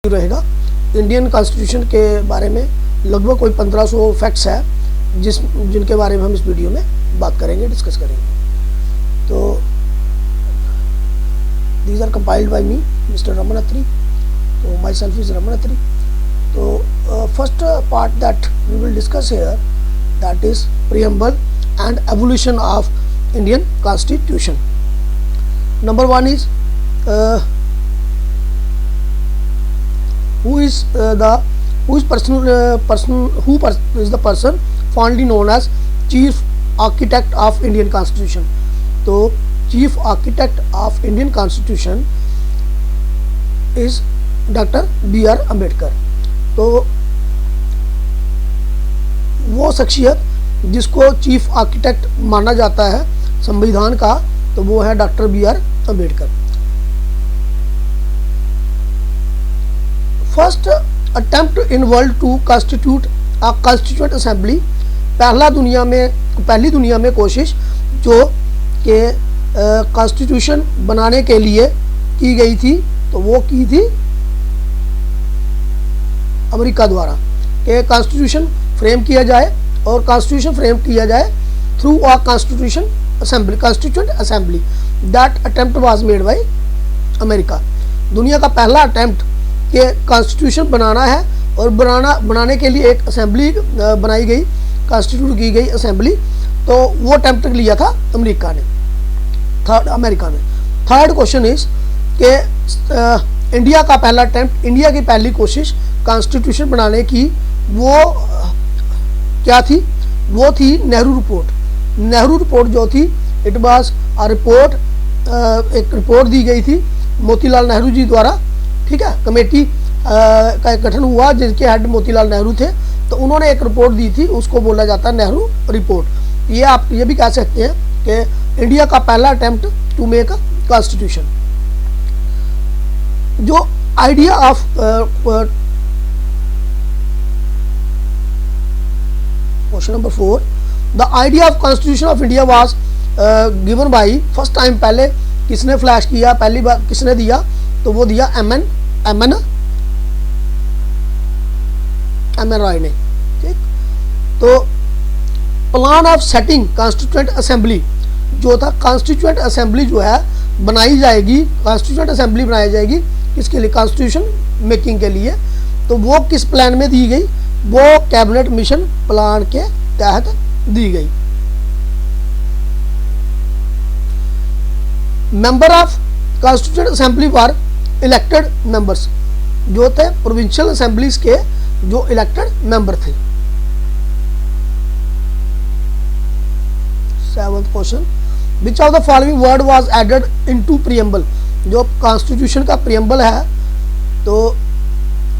रहेगा। Indian constitution के बारे में लगभग कोई 1500 फैक्ट्स है जिनके बारे में हम इस वीडियो में बात करेंगे, डिस्कस करेंगे। तो these are compiled by me mister Raman Atri. तो myself is Raman Atri. तो first part that we will discuss here, that is preamble and evolution of Indian constitution. Number one is who is the person fondly known as chief architect of Indian Constitution। तो chief architect of Indian Constitution is doctor B.R. Ambedkar. तो वो शख्सियत जिसको chief architect माना जाता है संविधान का, तो वो है doctor B.R. Ambedkar. First attempt in world to constitute a constituent assembly, पहली दुनिया में कोशिश जो कि कॉन्स्टिट्यूशन बनाने के लिए की गई थी, तो वो की थी अमेरिका द्वारा कि कॉन्स्टिट्यूशन फ्रेम किया जाए, और कॉन्स्टिट्यूशन फ्रेम किया जाए through a constitution assembly, constituent assembly. That attempt was made by America. दुनिया का पहला अटेम्प्ट कि कॉन्स्टिट्यूशन बनाना है, और बनाने के लिए एक असेंबली बनाई गई, कॉन्स्टिट्यूट की गई असेंबली। तो वो अटेम्प्ट लिया था अमेरिका ने, अमेरिका ने। थर्ड क्वेश्चन इज कि इंडिया का पहला अटेम्प्ट, इंडिया की पहली कोशिश कॉन्स्टिट्यूशन बनाने की, वो क्या थी? वो थी नेहरू रिपोर्ट। नेहरू रिपोर्ट जो थी, इट वाज अ रिपोर्ट, एक रिपोर्ट दी गई थी मोतीलाल नेहरू जी द्वारा। ठीक है, कमेटी का गठन हुआ जिसके हेड मोतीलाल नेहरू थे। तो उन्होंने एक रिपोर्ट दी थी, उसको बोला जाता है नेहरू रिपोर्ट। ये आप ये भी कह सकते हैं कि इंडिया का पहला attempt to make a constitution. जो idea of question number 4, the idea of constitution of India was given by, first time पहले किसने फ्लैश किया, पहली बार किसने दिया? तो वो दिया एम एन रॉय ने। ठीक, तो plan of setting constituent assembly जो था, कॉन्स्टिट्यूएंट असेंबली जो है बनाई जाएगी, कॉन्स्टिट्यूएंट असेंबली बनाई जाएगी किसके लिए? कॉन्स्टिट्यूशन मेकिंग के लिए। तो वो किस प्लान में दी गई? वो कैबिनेट मिशन प्लान के तहत दी गई। Member of constituent assembly for elected members, जो थे प्रोविंशियल असेंबलीज के जो इलेक्टेड मेंबर थे। 7th question, which of the following word was added into preamble. जो कॉन्स्टिट्यूशन का प्रीएम्बल है, तो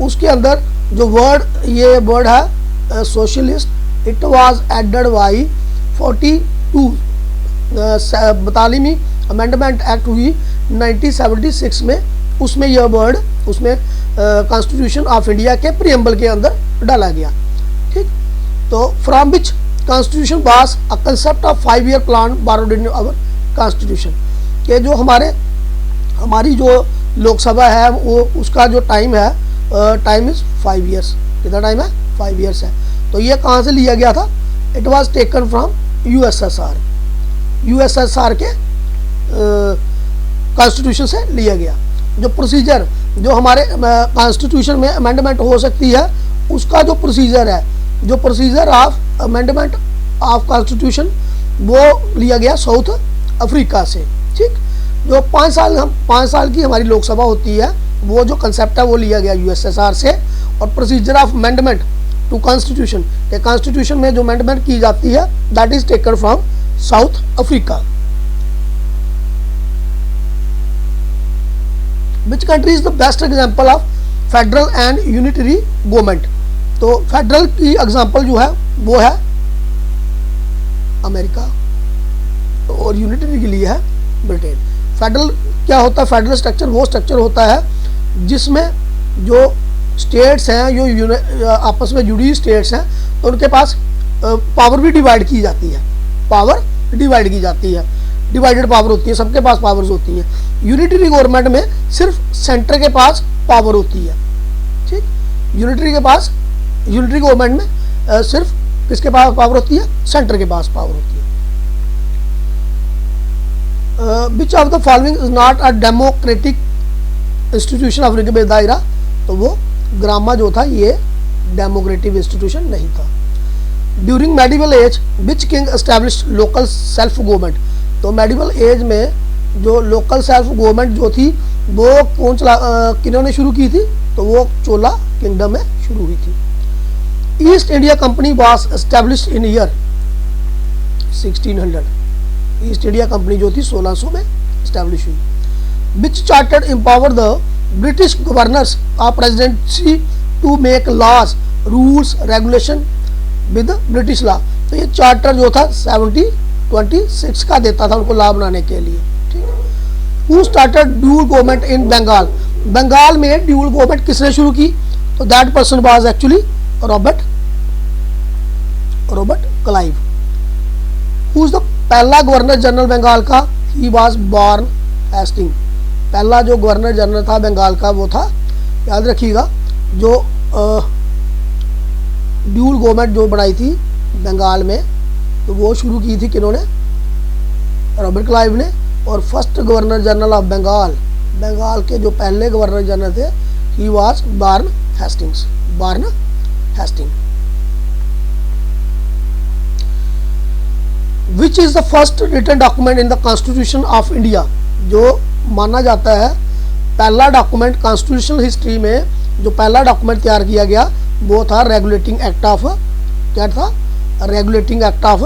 उसके अंदर जो वर्ड, ये वर्ड है socialist, it was added by 42 42वीं अमेंडमेंट एक्ट हुई 1976 में। उसमें यह वर्ड, उसमें कॉन्स्टिट्यूशन ऑफ इंडिया के प्रीएम्बल के अंदर डाला गया। ठीक, तो from which constitution was a concept of 5-year plan borrowed in our constitution, के जो हमारी जो लोकसभा है, वो उसका जो टाइम है, टाइम इज 5 years। कितना टाइम है? 5 years है। तो ये कहाँ से लिया गया था? It was taken from USSR, USSR के कॉन्स्टिट्यूशन से लिया गया। जो प्रोसीजर, जो हमारे कॉन्स्टिट्यूशन में अमेंडमेंट हो सकती है, उसका जो प्रोसीजर है, जो procedure of amendment of constitution, वो लिया गया साउथ अफ्रीका से। ठीक, जो 5 साल की हमारी लोकसभा होती है, वो जो कंसेप्ट है वो लिया गया यूएसएसआर से। और procedure of amendment to constitution, के कॉन्स्टिट्यूशन में जो अमेंडमेंट की जाती है, that is taken from South Africa. Which country is the best example of federal and unitary government? तो फेडरल की एग्जांपल जो है वो है अमेरिका, और यूनिटरी के लिए है ब्रिटेन। फेडरल क्या होता है? फेडरल स्ट्रक्चर वो स्ट्रक्चर होता है जिसमें जो स्टेट्स हैं, जो आपस में जुड़ी स्टेट्स हैं, तो उनके पास पावर भी डिवाइड की जाती है, पावर डिवाइड की जाती है, डिवाइडेड पावर होती है, सबके पास पावर्स होती हैं। यूनिटरी गवर्नमेंट में सिर्फ सेंटर के पास पावर होती है। ठीक। यूनिटरी के पास, यूनिटरी गवर्नमेंट में सिर्फ किसके पास पावर होती है, सेंटर के पास पावर होती है। विच of the following is not a democratic institution of Republic दायरा, तो वो ग्रामा जो था ये डेमोक्रेटिक इंस्टीट्यूशन नहीं था। During medieval age which king established local self government, तो मेडिवल एज में जो लोकल सेल्फ गवर्नमेंट जो थी वो कौन किन्होंने शुरू की थी, तो वो चोला किंगडम में शुरू हुई थी। East India company was established in year 1600, East India company जो थी 1600 में एस्टैब्लिश हुई। Which charter empower the British governors of presidency to make laws rules regulation with British law, तो ये चार्टर जो था 1726 का देता था उनको लॉ बनाने के लिए, ठीक है। Who started dual government in Bengal, Bengal में ड्यूल गवर्नमेंट किसने शुरू की, तो that person was actually Robert Clive. Who is the पहला गवर्नर जनरल बंगाल का, ही वाज वॉरेन हेस्टिंग, पहला जो गवर्नर जनरल था बंगाल का वो था, याद रखिएगा, जो ड्यूल गवर्नमेंट जो बनाई थी बंगाल में तो वो शुरू की थी किन्होंने, रॉबर्ट क्लाइव ने। और first governor general of Bengal, Bengal के जो पहले गवर्नर जनरल थे, he was Warren Hastings, Warren Hasting. Which is the first written document in the constitution of India, जो माना जाता है पहला डॉक्यूमेंट कॉन्स्टिट्यूशनल हिस्ट्री में जो पहला डॉक्यूमेंट तैयार किया गया वो था रेगुलेटिंग एक्ट ऑफ, क्या था, रेगुलेटिंग एक्ट ऑफ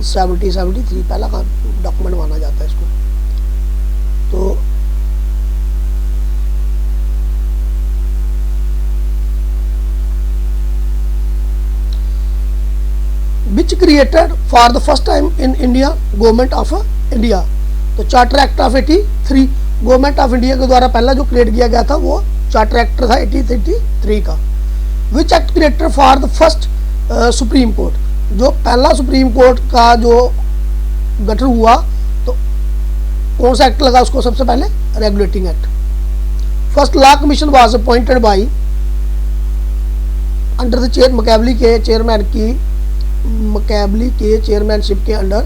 1773, पहला डॉक्यूमेंट माना जाता है इसको। तो which created for the first time in India government of India, तो charter act of 83, government of India के द्वारा पहला जो क्रिएट किया गया था वो चार्टर एक्ट था 1833 का। Which act created for the first supreme court, जो पहला सुप्रीम कोर्ट का जो गठन हुआ तो कौन सा एक्ट लगा उसको सबसे पहले, regulating act. First law commission was appointed by under the chair Macaulay के चेयरमैन की, मैकेबली के चेयरमैनशिप के अंडर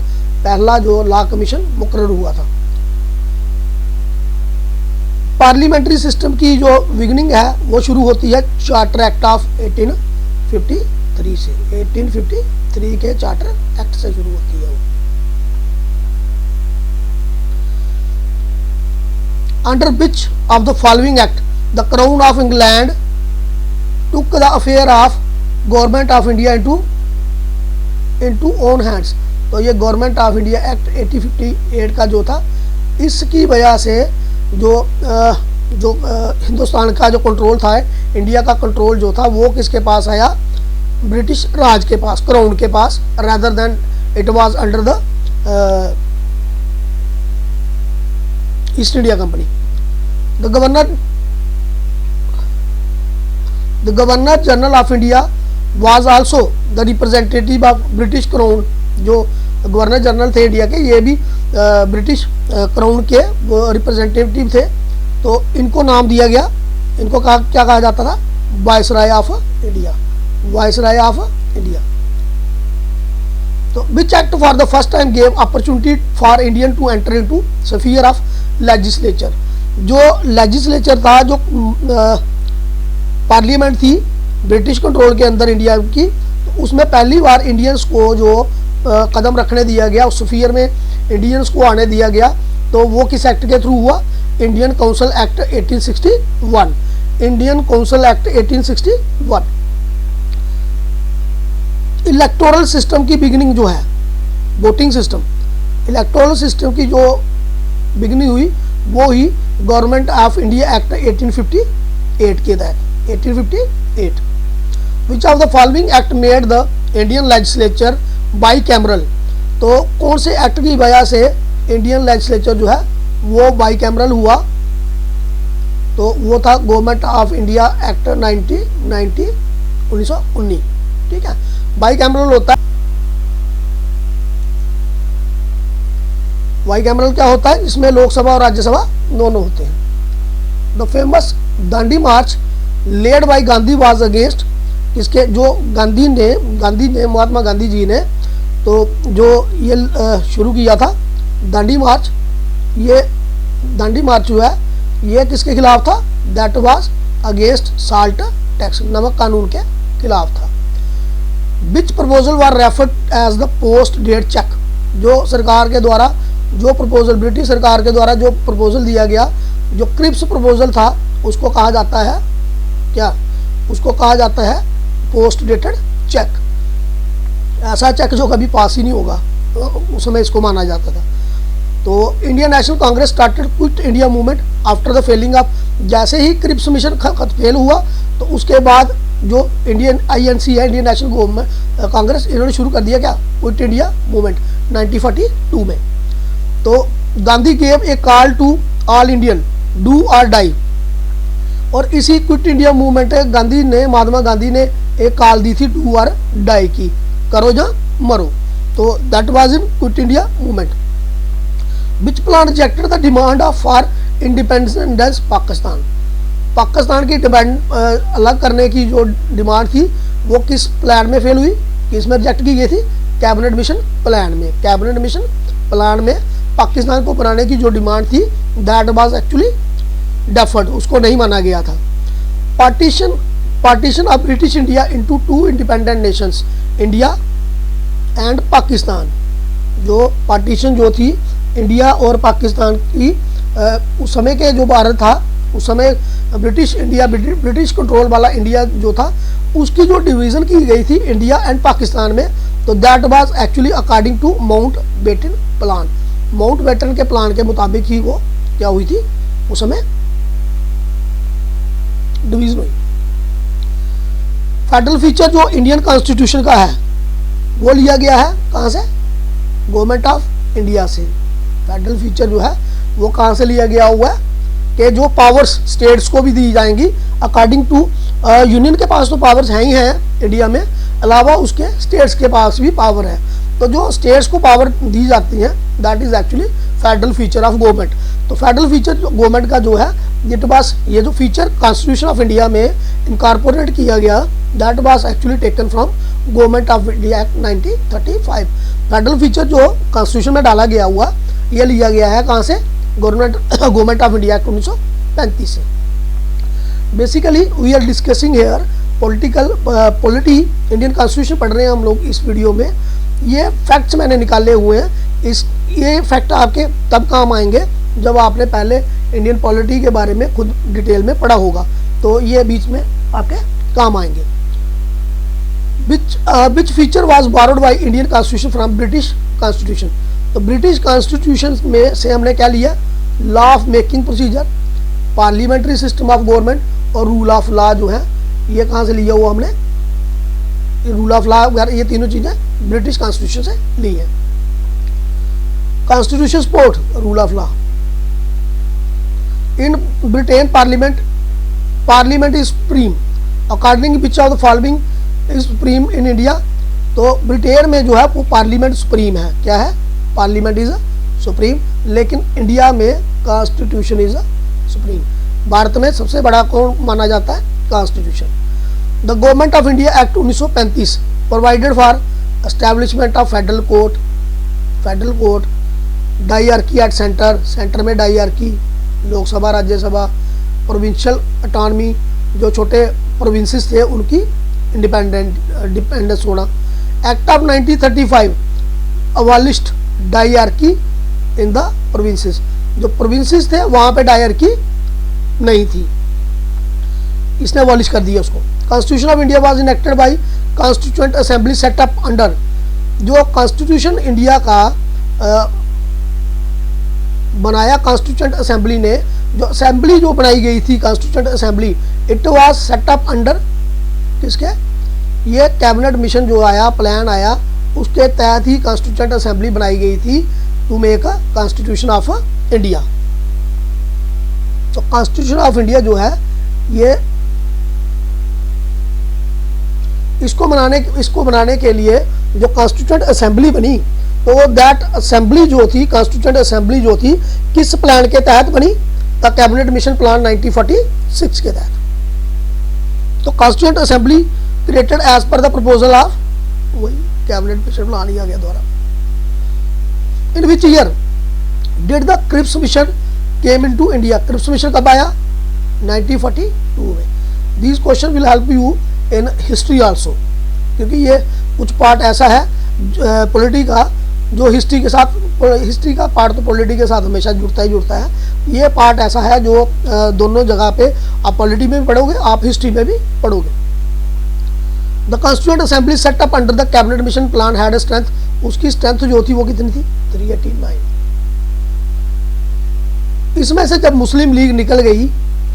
पहला जो लॉ कमीशन मुकर्रर हुआ था। पार्लियामेंट्री सिस्टम की जो बिगिनिंग है वो शुरू होती है चार्टर एक्ट ऑफ 1853 से, 1853 के चार्टर एक्ट से शुरू होती है वो। Under which of the following act the crown of England took the affair of government of India into own hands, तो ये गवर्नमेंट ऑफ इंडिया एक्ट 1858 का जो था, इसकी वजह से जो हिंदुस्तान का जो कंट्रोल था, इंडिया का कंट्रोल जो था वो किसके पास आया, ब्रिटिश राज के पास, क्राउन के पास, rather than it was under the East India company. The governor general of India was also the representative of British crown, जो गवर्नर जनरल थे इंडिया के ये भी ब्रिटिश क्राउन के रिप्रेजेंटेटिव थे, तो इनको नाम दिया गया, इनको क्या कहा जाता था, viceroy of India, viceroy of India. तो which act for the first time gave opportunity for Indian to enter into sphere of legislature, जो लेजिस्लेचर था, जो पार्लियामेंट थी ब्रिटिश कंट्रोल के अंदर इंडिया की, तो उसमें पहली बार इंडियंस को जो कदम रखने दिया गया, उस स्फीयर में इंडियंस को आने दिया गया, तो वो किस एक्ट के थ्रू हुआ, Indian council act 1861, Indian council act 1861। Electoral system की बिगिनिंग जो है, वोटिंग सिस्टम, इलेक्टोरल सिस्टम की जो बिगिनिंग हुई वो ही गवर्नमेंट ऑफ इंडिया एक्ट 1858 के तहत, 1858। विच of the following act made the Indian legislature by cameral, तो कौन से एक्ट की वजह से इंडियन लेजिस्लेचर जो है वो बाई कैमरल हुआ, तो वो था गवर्नमेंट ऑफ इंडिया एक्ट 1919, ठीक है। बाई कैमरल होता है, बाई कैमरल क्या होता है, इसमें लोकसभा और राज्यसभा दोनों होते हैं। The famous Dandi March led by Gandhi was against किसके, जो गांधी ने महात्मा गांधी जी ने तो जो ये शुरू किया था दांडी मार्च, ये दांडी मार्च जो है ये किसके खिलाफ था, that was against salt tax, नमक कानून के खिलाफ था। Which proposal were referred as the post date check, जो सरकार के द्वारा जो प्रपोजल, ब्रिटिश सरकार के द्वारा जो प्रपोजल दिया गया, जो क्रिप्स प्रपोजल था, उसको कहा जाता है क्या, उसको कहा जाता है पोस्ट डेटेड चेक। ऐसा चेक जो कभी पास ही नहीं होगा, तो उस समय इसको माना जाता था। तो Indian National Congress started quit India movement after the failing of, जैसे ही क्रिप्स मिशन फेल हुआ तो उसके बाद जो इंडियन INC है, इंडियन नेशनल कांग्रेस, इन्होंने शुरू कर दिया क्या, क्विट इंडिया मूवमेंट 1942 में। तो Gandhi gave a call to all Indian do और डाई, और इसी क्विट इंडिया मूवमेंट गांधी ने, महात्मा गांधी ने एक कॉल दी थी डू और डाई की, करो या मरो। तो that was in quit India movement. Which plan rejected the demand of for independence Pakistan, Pakistan की डिमांड अलग करने की जो डिमांड थी वो किस प्लान में फेल हुई, किस में रिजेक्ट की गई थी, कैबिनेट मिशन प्लान में। कैबिनेट मिशन प्लान में पाकिस्तान को बनाने की जो डिमांड थी दैट वाज एक्चुअली डेफर्ड, उसको नहीं माना गया था। Partition of British India into two independent Nations, India and Pakistan, जो पार्टीशन जो थी इंडिया और पाकिस्तान की, उस समय के जो भारत था, उस समय ब्रिटिश इंडिया, ब्रिटिश कंट्रोल वाला इंडिया जो था, उसकी जो डिवीज़न की गई थी इंडिया एंड पाकिस्तान में, तो that was actually according to Mountbatten plan, Mountbatten के प्लान के मुताबिक ही वो क्या हुई थी, उस समय डिवीजन हुई। फेडरल फीचर जो इंडियन कॉन्स्टिट्यूशन का है वो लिया गया है कहाँ से, गवर्नमेंट ऑफ इंडिया से। फेडरल फीचर जो है वो कहाँ से लिया गया हुआ है कि जो पावर्स स्टेट्स को भी दी जाएंगी अकॉर्डिंग टू, यूनियन के पास तो पावर्स हैं ही हैं इंडिया में, अलावा उसके स्टेट्स के पास भी पावर है। तो जो स्टेट्स को पावर दी जाती है that is actually federal feature of government. तो फेडरल फीचर गवर्नमेंट का जो है ये जो फीचर कॉन्स्टिट्यूशन ऑफ इंडिया में इनकॉर्पोरेट किया गया that was actually taken from government of India act 1935। Federal feature जो कॉन्स्टिट्यूशन में डाला गया हुआ ये लिया गया है कहाँ से, गवर्नमेंट ऑफ इंडिया एक्ट 1935 से। Basically we are discussing here polity Indian constitution पढ़ रहे हैं हम लोग इस वीडियो में। ये फैक्ट्स मैंने निकाले हुए हैं, ये फैक्ट आपके तब काम आएंगे जब आपने पहले इंडियन पॉलिटी के बारे में खुद डिटेल में पढ़ा होगा, तो ये बीच में आपके काम आएंगे। Which feature was borrowed by Indian constitution from British constitution, तो ब्रिटिश कॉन्स्टिट्यूशन में से हमने क्या लिया, law of making procedure, parliamentary system of government और रूल ऑफ लॉ जो है ये कहाँ से लिया हुआ हमने, रूल ऑफ लॉ वगैरह, ये तीनों चीजें ब्रिटिश कॉन्स्टिट्यूशन से ली है। Constitution support rule of law in Britain, parliament is supreme according which of the following is supreme in India, तो ब्रिटेन में जो है वो पार्लियामेंट सुप्रीम है, क्या है, पार्लियामेंट इज सुप्रीम, लेकिन इंडिया में कॉन्स्टिट्यूशन इज सुप्रीम। भारत में सबसे बड़ा कौन माना जाता है, constitution. The government of India act 1935 provided for establishment of federal court, dyarchy at centre में dyarchy, Lok Sabha Rajya Sabha, provincial autonomy, जो छोटे प्रोविंसेस थे उनकी इंडिपेंडेंस होना। Act of 1935 abolished dyarchy in the provinces, जो प्रोविंसेस थे वहां पे डायरकी नहीं थी, इसने अबॉलिश कर दिया उसको। Constitution of India was enacted bye constituent assembly set up under, जो कॉन्स्टिट्यूशन इंडिया का बनाया कॉन्स्टिट्यूएंट असेंबली ने, जो असेंबली जो बनाई गई थी constituent assembly, it was set up under किसके, ये कैबिनेट मिशन जो आया, प्लान आया, उसके तहत ही कॉन्स्टिट्यूएंट असेंबली बनाई गई थी to make a constitution of India. तो कॉन्स्टिट्यूशन ऑफ इंडिया जो है ये इसको बनाने के लिए जो कॉन्स्टिट्यूएंट असेंबली बनी, तो दैट असेंबली जो थी, कॉन्स्टिट्यूएंट असेंबली जो थी, किस प्लान के तहत बनी, द कैबिनेट मिशन प्लान 1946 के तहत। तो constituent assembly created as per the proposal of, वही कैबिनेट मिशन प्लान लिया गया द्वारा। In which year did the Cripps mission came into India? Cripps mission कब आया? 1942 में। This question will help you in history also, क्योंकि ये कुछ पार्ट ऐसा है पॉलिटी का जो हिस्ट्री के साथ, हिस्ट्री का पार्ट तो पॉलिटी के साथ हमेशा जुड़ता ही जुड़ता है। ये पार्ट ऐसा है जो दोनों जगह पे आप पॉलिटी में भी पढ़ोगे, आप हिस्ट्री में भी पढ़ोगे। The constituent assembly set up under the cabinet mission plan had strength, उसकी स्ट्रेंथ जो थी वो कितनी थी? 389। इसमें से जब मुस्लिम लीग निकल गई,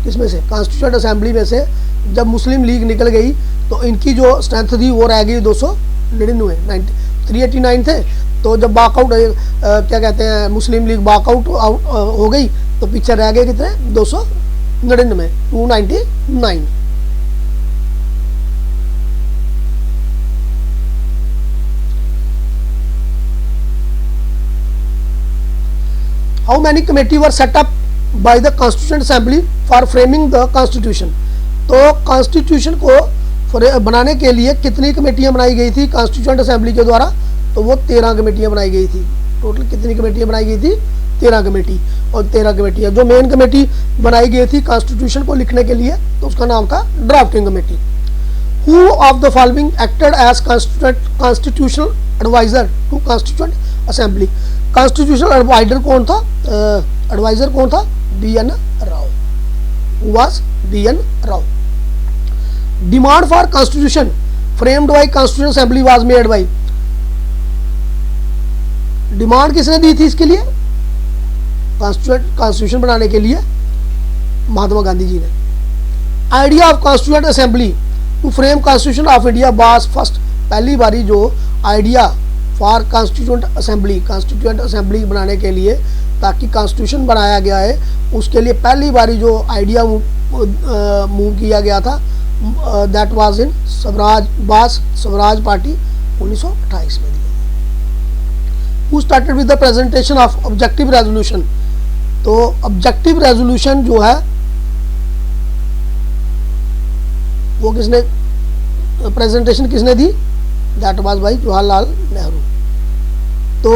इसमें से कॉन्स्टिट्यूएंट असेंबली में से जब मुस्लिम लीग निकल गई तो इनकी जो स्ट्रेंथ थी वो रह गई 299। 389 थे, तो जब बाकआउट क्या कहते हैं मुस्लिम लीग बाकआउट हो गई तो पीछे रह गए कितने? 299, 299। How many committee were set up by the constituent assembly for framing the constitution? तो कॉन्स्टिट्यूशन को बनाने के लिए कितनी कमेटियां बनाई गई थी कॉन्स्टिट्यूएंट असेंबली के द्वारा? तो वो 13 कमेटियां बनाई गई थी। टोटल कितनी कमेटियां बनाई गई थी? 13 कमेटी। और 13 कमेटियां, जो मेन कमेटी बनाई गई थी कॉन्स्टिट्यूशन को लिखने के लिए तो उसका नाम था drafting committee. Who of the following acted as constitutional adviser to constituent assembly? Constitutional adviser कौन था? एडवाइजर कौन था? BN Rao. Who was BN Rao? Demand for constitution framed by constitutional assembly was made by, demand किसने दी थी इसके लिए? Constitution बनाने के लिए महात्मा गांधी जी ने। Idea of constituent assembly to frame constitution of India was first, पहली बारी जो आइडिया फॉर कॉन्स्टिट्यूएंट असेंबली बनाने के लिए ताकि कॉन्स्टिट्यूशन बनाया गया है, उसके लिए पहली बारी जो आइडिया मूव किया गया था that was in Swaraj party 1928 में दी। Who started with the presentation of objective resolution? तो ऑब्जेक्टिव रेजोल्यूशन जो है वो किसने प्रेजेंटेशन किसने दी? That was by Jawaharlal Nehru. तो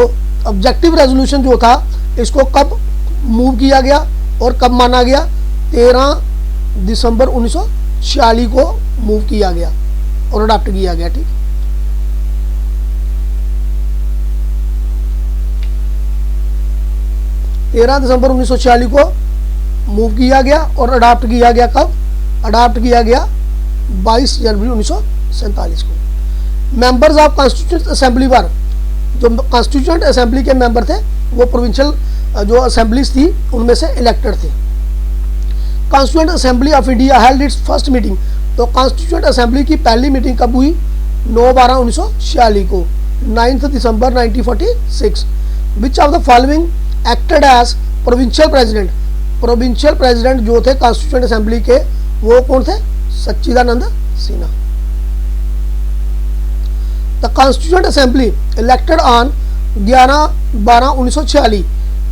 ऑब्जेक्टिव रेजोल्यूशन जो था इसको कब मूव किया गया और कब माना गया? 13 दिसंबर 1946 को मूव किया गया और अडॉप्ट किया गया। ठीक, 13 दिसंबर 1946 को मूव किया गया और अडॉप्ट किया गया कब? अडॉप्ट किया गया 22 जनवरी 1947 को। मेंबर्स ऑफ कॉन्स्टिट्यूएंट असेंबली वर, जो कॉन्स्टिट्यूएंट असेंबली के मेंबर थे वो प्रोविंशियल जो असेंबलीज थी उनमें से इलेक्टेड थे। Constituent assembly of India held its first meeting, तो कॉन्स्टिट्यूएंट असेंबली की पहली मीटिंग कब हुई? 9/12/1946 को। 9 दिसंबर 1946। Which of the following acted as provincial president? Provincial president जो थे कॉन्स्टिट्यूएंट असेंबली के वो कौन थे? Sachchidanand Sinha. The constituent assembly elected on 11/12/1946,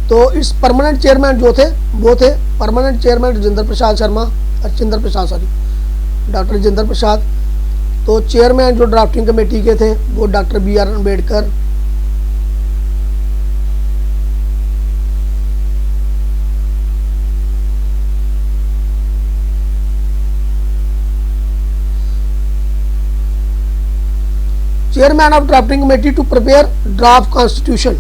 तो इस परमानेंट चेयरमैन जो थे वो थे permanent chairman doctor Rajendra Prasad. तो चेयरमैन जो ड्राफ्टिंग कमेटी के थे वो doctor BR Ambedkar. Chairman of drafting committee to prepare draft constitution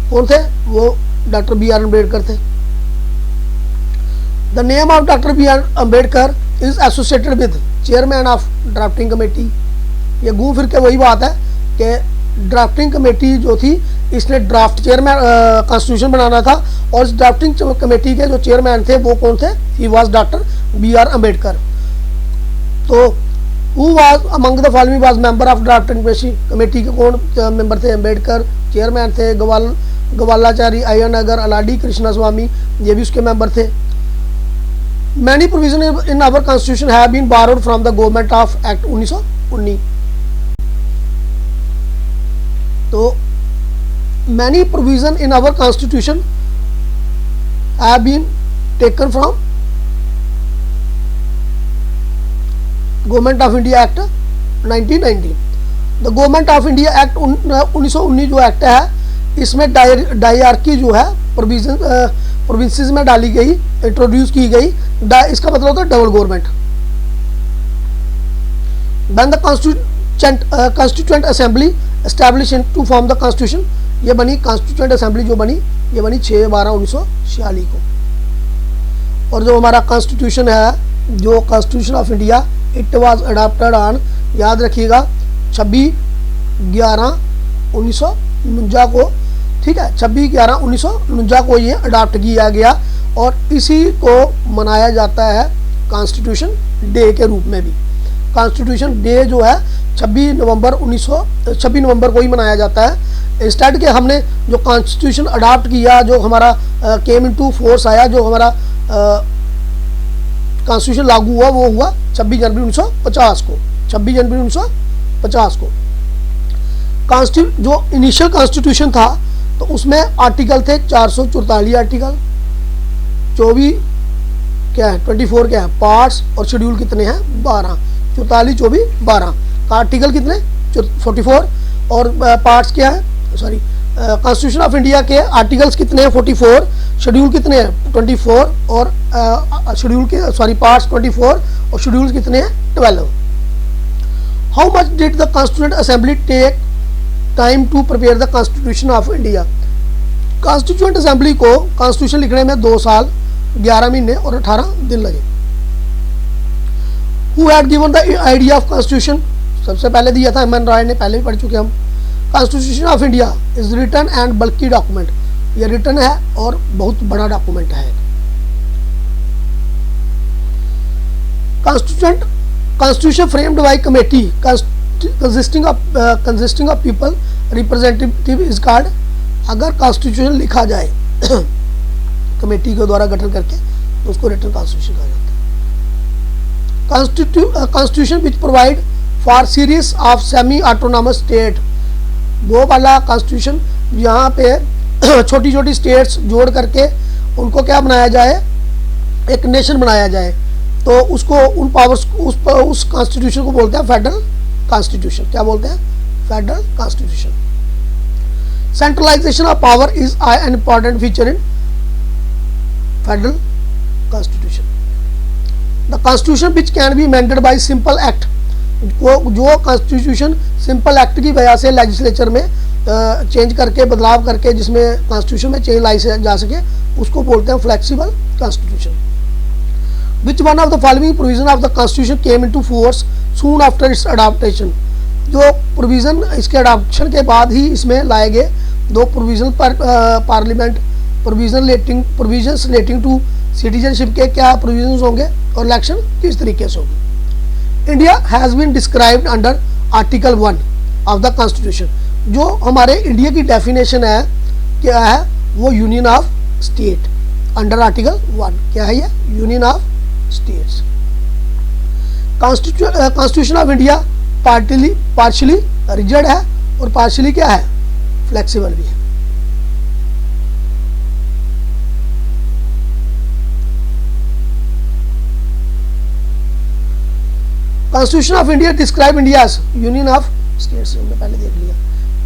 कौन थे? वो डॉक्टर BR अम्बेडकर थे। The name of doctor BR Ambedkar is associated with chairman of drafting committee. ये घूम फिर के वही बात है कि ड्राफ्टिंग कमेटी जो थी इसने ड्राफ्ट चेयरमैन कॉन्स्टिट्यूशन बनाना था और इस ड्राफ्टिंग कमेटी के जो चेयरमैन थे वो कौन थे? He was doctor BR Ambedkar. तो who was among the following was member of drafting committee के कौन मेंबर थे? अम्बेडकर। चेयरमैन थे गवालाचारी, अय्यर अलाडी कृष्णा स्वामी, ये भी उसके मेंबर थे। Many provision in our constitution have been borrowed from the government of act 1919। तो many provision in our constitution have been taken from government of India act 1919। The government of India act 1919 जो act है, इसमें डायरार्की जो है provinces में डाली गई, introduce की गई। इसका मतलब होता है double government. When the constituent assembly established to form the constitution, ये बनी constituent assembly जो बनी, ये बनी 6/12/1946 को। और जो हमारा कॉन्स्टिट्यूशन है, जो constitution of India, it was adopted on, याद रखिएगा, 26/11/1949 को, ठीक है, 26/11/1949 को ये अडॉप्ट किया गया और इसी को मनाया जाता है कॉन्स्टिट्यूशन डे के रूप में भी। कॉन्स्टिट्यूशन डे जो है 26 नवंबर को ही मनाया जाता है। इंस्टेड के हमने जो कॉन्स्टिट्यूशन अडॉप्ट किया, जो हमारा केम इनटू फोर्स आया, जो हमारा कॉन्स्टिट्यूशन लागू हुआ, वो हुआ 26 जनवरी 1950 को। 26 जनवरी 1950 को जो इनिशियल कॉन्स्टिट्यूशन था, तो उसमें आर्टिकल थे 444 आर्टिकल, 24 क्या है, 24 क्या है पार्ट्स, और शेड्यूल कितने हैं 12, 44 24 12 आर्टिकल कितने 44 और पार्ट्स क्या है, सॉरी कॉन्स्टिट्यूशन ऑफ इंडिया के आर्टिकल्स कितने हैं 44, शेड्यूल कितने हैं 24 और शेड्यूल के सॉरी पार्ट्स 24 और शेड्यूल्स कितने हैं 12। How much did the constituent assembly take time to prepare the constitution of India. Constituent assembly को कॉन्स्टिट्यूशन लिखने में 2 साल 11 महीने और 18 दिन लगे। Who had given the idea of constitution? सबसे पहले दिया था एम.एन. रॉय ने, पहले भी पढ़ चुके हम। Constitution of India is written and bulky document, ये रिटन है और बहुत बड़ा डॉक्यूमेंट है। Constitution framed by committee consisting of people representative is called. अगर कॉन्स्टिट्यूशन लिखा जाए कमेटी के द्वारा गठन करके, तो उसको रिटन कॉन्स्टिट्यूशन कहा जाता है। Constitution which provide for series of semi autonomous state, वो वाला कॉन्स्टिट्यूशन यहाँ पे छोटी छोटी स्टेट्स जोड़ करके उनको क्या बनाया जाए, एक नेशन बनाया जाए, तो उसको उन पावर्स उस कॉन्स्टिट्यूशन को बोलते हैं फेडरल कॉन्स्टिट्यूशन। क्या बोलते हैं, federal constitution. Centralisation of power is an important feature in federal constitution. The constitution which can be amended by simple act, जो कॉन्स्टिट्यूशन सिंपल एक्ट की वजह से लेजिस्लेचर में चेंज करके, बदलाव करके, जिसमें कॉन्स्टिट्यूशन में चेंज लाई जा सके, उसको बोलते हैं flexible constitution. Which one of the following provision of the constitution came into force soon after its adoption. जो प्रोविजन इसके अडॉप्शन के बाद ही इसमें लाए गए 2 provision parliament provisions relating to citizenship के क्या प्रोविजंस होंगे और इलेक्शन किस तरीके से होगी। India has been described under article 1 of the constitution. जो हमारे इंडिया की डेफिनेशन है क्या है, वो union of state under article 1। क्या है ये, union of states. Constitution of India partially rigid है और पार्शियली क्या है, फ्लेक्सिबल भी है। Constitution of India describe India as Union of States, हमने पहले देख लिया।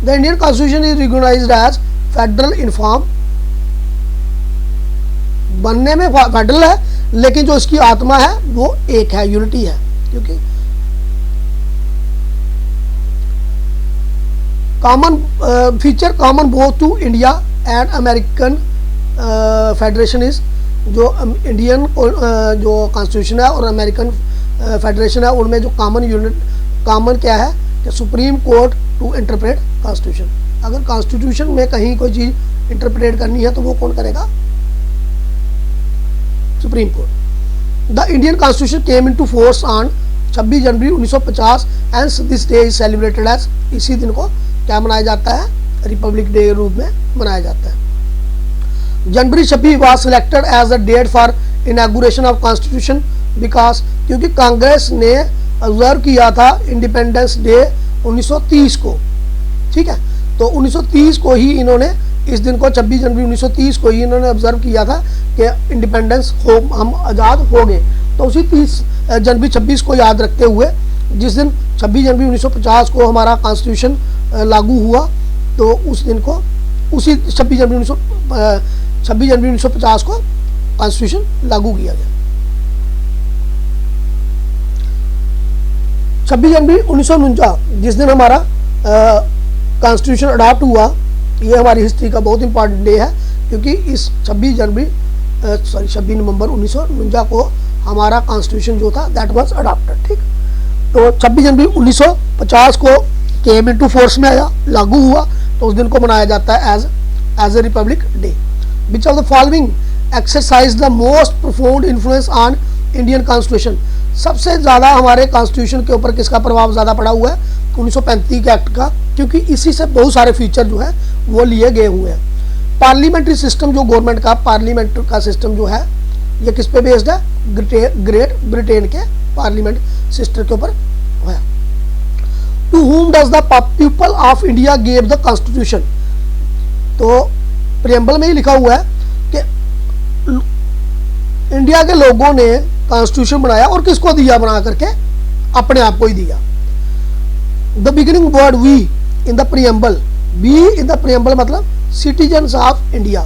The Indian Constitution is recognized as federal in form, बनने में फेडरल है, लेकिन जो इसकी आत्मा है वो एक है, यूनिटी है। क्योंकि common feature common both to India and American federation is, जो इंडियन जो कॉन्स्टिट्यूशन है और अमेरिकन फेडरेशन है, उनमें जो कॉमन क्या है कि supreme court to interpret constitution. अगर कॉन्स्टिट्यूशन में कहीं कोई चीज इंटरप्रेट करनी है तो वो कौन करेगा, supreme court. The Indian constitution came into force on 26 January 1950 and this day is celebrated as, इसी दिन को क्या मनाया जाता है, रिपब्लिक डे के रूप में मनाया जाता है। January 26 was selected as the date for inauguration of constitution because, क्योंकि कांग्रेस ने ऑब्जर्व किया था इंडिपेंडेंस डे 1930 को, ठीक है। तो 1930 को ही इन्होंने, इस दिन को 26 जनवरी 1930 को ही इन्होंने ऑब्जर्व किया था कि इंडिपेंडेंस हो, हम आज़ाद हो गए। तो उसी 30 जनवरी 26 को याद रखते हुए, जिस दिन 26 जनवरी 1950 को हमारा कॉन्स्टिट्यूशन लागू हुआ, तो उस दिन को उसी 26 जनवरी 1950 को कॉन्स्टिट्यूशन लागू किया गया। 26 जनवरी 1949 जिस दिन हमारा कॉन्स्टिट्यूशन अडॉप्ट हुआ, ये हमारी हिस्ट्री का बहुत इंपॉर्टेंट डे है, क्योंकि इस 26 नवंबर 1949 को हमारा कॉन्स्टिट्यूशन जो था दैट वाज अडॉप्टेड। ठीक, तो 26 जनवरी 1950 को केम इनटू फोर्स में आया, लागू हुआ, तो उस दिन को मनाया जाता है as a republic day. Which of the following exercise the most profound influence on Indian constitution? सबसे ज़्यादा हमारे कॉन्स्टिट्यूशन के ऊपर किसका प्रभाव ज़्यादा पड़ा हुआ है? 1935 के एक्ट का, क्योंकि इसी से बहुत सारे फीचर जो है वो लिए गए हुए हैं। पार्लियामेंट्री सिस्टम जो गवर्नमेंट का पार्लियामेंट का सिस्टम जो है, ये किस पे बेस्ड है? ग्रेट ब्रिटेन के पार्लियामेंट सिस्टम के ऊपर है। To whom does the people of India gave the constitution? तो प्रियम्बल में ही लिखा हुआ है कि इंडिया के लोगों ने कॉन्स्टिट्यूशन बनाया, और किसको दिया बना करके? अपने आप को ही दिया। The beginning word we in the preamble, we in the preamble मतलब सिटीजन्स ऑफ इंडिया।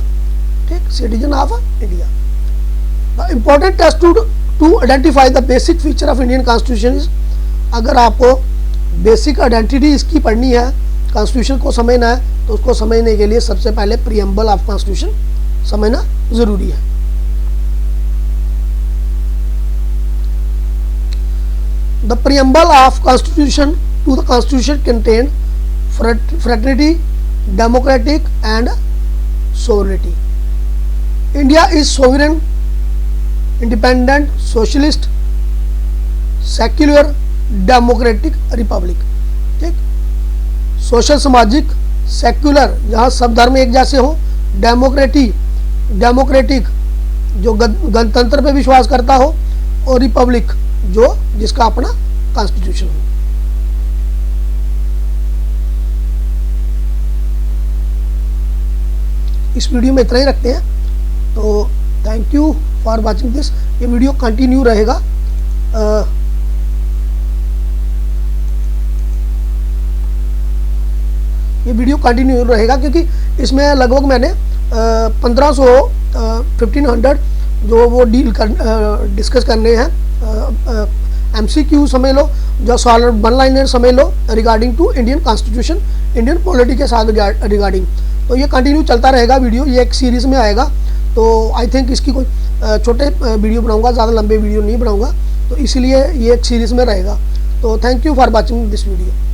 ठीक, citizen of India. The important test to identify the basic feature of Indian constitution is, अगर आपको बेसिक आइडेंटिटी इसकी पढ़नी है, constitution को समझना है, तो उसको समझने के लिए सबसे पहले प्रियम्बल ऑफ कॉन्स्टिट्यूशन समझना जरूरी है। The preamble of constitution to the constitution contained fraternity, democratic and sovereignty. India is sovereign, independent, socialist, secular, democratic republic. ठीक, सोशल सामाजिक, सेक्युलर जहाँ सब धर्म एक जैसे हो, डेमोक्रेटिक जो गणतंत्र पे विश्वास करता हो, और रिपब्लिक जो जिसका अपना कॉन्स्टिट्यूशन हो। इस वीडियो में इतना ही रखते हैं, तो thank you for watching this. ये वीडियो कंटिन्यू रहेगा। ये वीडियो कंटिन्यू रहेगा क्योंकि इसमें लगभग मैंने 1500 जो वो डिस्कस करने हैं, MCQ समझ लो, जो सॉल्व वन लाइनर समझ लो regarding to Indian constitution, Indian polity के साथ रिगार्डिंग। तो ये कंटिन्यू चलता रहेगा वीडियो, ये एक सीरीज़ में आएगा। तो आई थिंक इसकी कोई छोटे वीडियो बनाऊंगा, ज़्यादा लंबे वीडियो नहीं बनाऊंगा, तो इसलिए ये एक सीरीज़ में रहेगा। तो thank you for watching this video.